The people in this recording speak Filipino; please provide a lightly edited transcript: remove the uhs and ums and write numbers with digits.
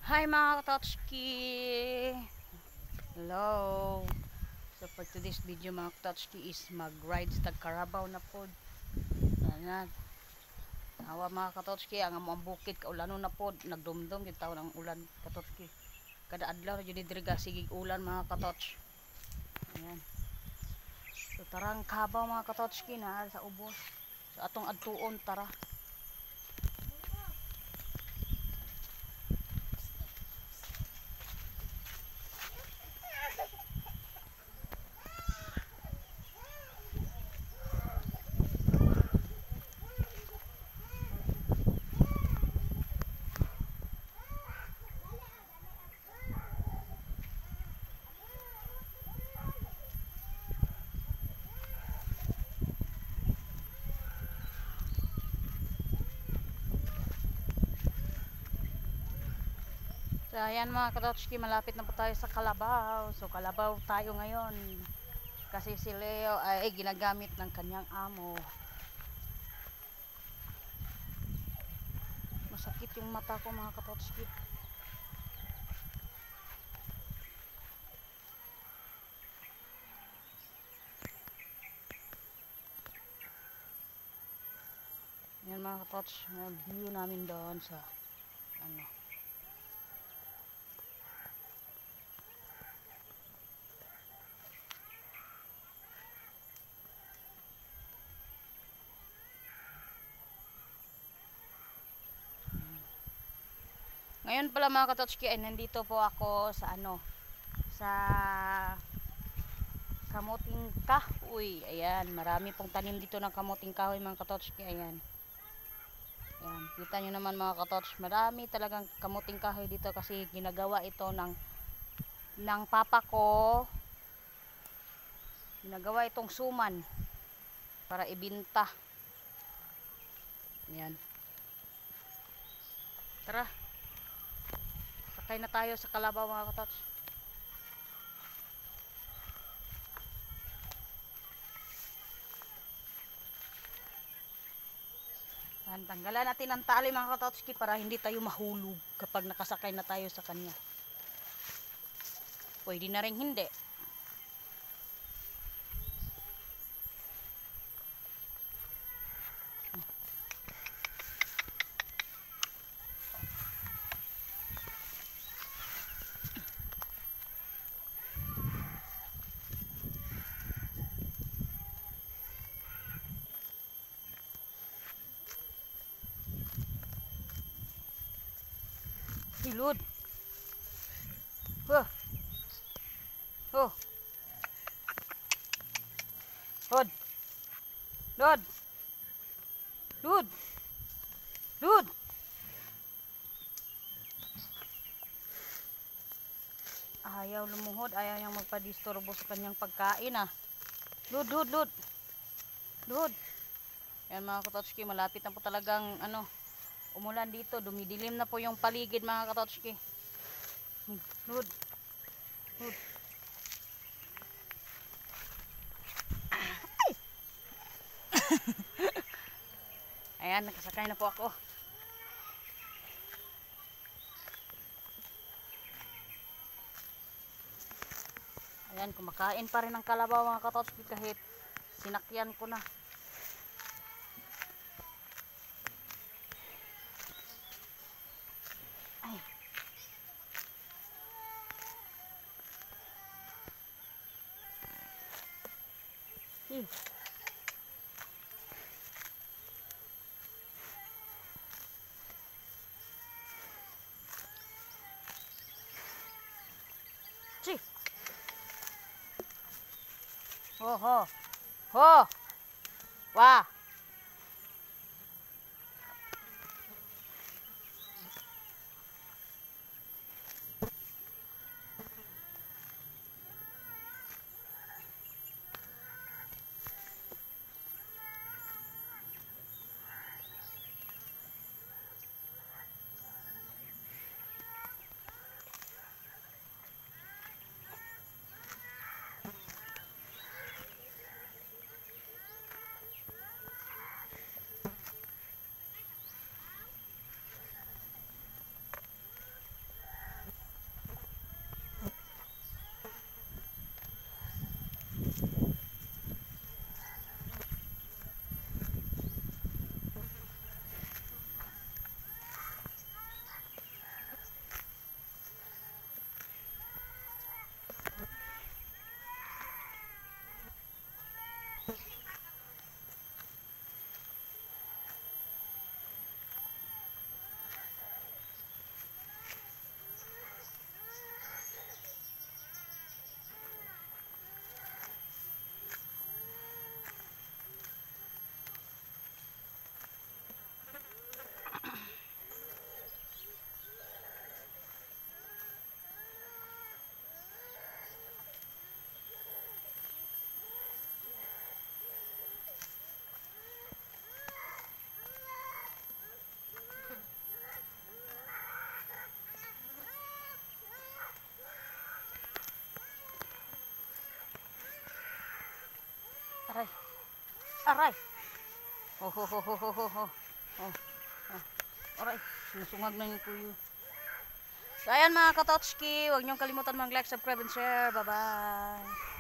Hi mga katotski! Hello! So for today's video mga katotski is mag-ride sa Carabao na po. Ayan. Hawa mga katotski, ang among bukid kaulanon na po. Nagdumdum yung taon ng ulan katotski. Kada adlaw yun diriga sigig ulan mga katots. Ayan. So tarang Carabao mga katotski na sa ubos. So atong adtuon tara. So ayan mga katotski, malapit na po tayo sa Kalabaw. So Kalabaw tayo ngayon. Kasi si Leo ay ginagamit ng kanyang amo. Masakit yung mata ko mga katotski. Yan mga katots, view namin doon sa ano. Ngayon pala mga katotski ay nandito po ako sa ano, sa kamuting kahoy. Ayan, marami pong tanim dito ng kamuting kahoy mga katotski. Ayan. Ayan, kita nyo naman mga katots, marami talagang kamuting kahoy dito kasi ginagawa ito ng papa ko. Ginagawa itong suman para ibinta. Ayan. Tara. Sakay na tayo sa Kalabaw mga katots. Tanggalan natin ang tali mga katotski para hindi tayo mahulog kapag nakasakay na tayo sa kanya. Pwede na rin hindi. Hilod. Oh. Oh. Lod. Lod. Lod. Lod. Ayaw lumuhod, ayaw niyang magpadisturbo sa kanyang pagkain ah. Lod, lod, lod. Lod. Yan mga katotski, malapit na po talagang ano, umulan dito. Dumidilim na po yung paligid mga katotski. Lod. Lod. Ayan, nakasakay na po ako. Ayan, kumakain pa rin ng kalabaw mga katotski kahit sinakyan ko na. Ay. Chi. Ho ho. Ho. Wah. Aray. Oh, ho, ho, ho, ho, ho, ho. Oh, oh. Aray, sinusungag na yung kuyo. So, ayan mga katotski, huwag niyong kalimutan mag-like, subscribe, and share. Bye-bye.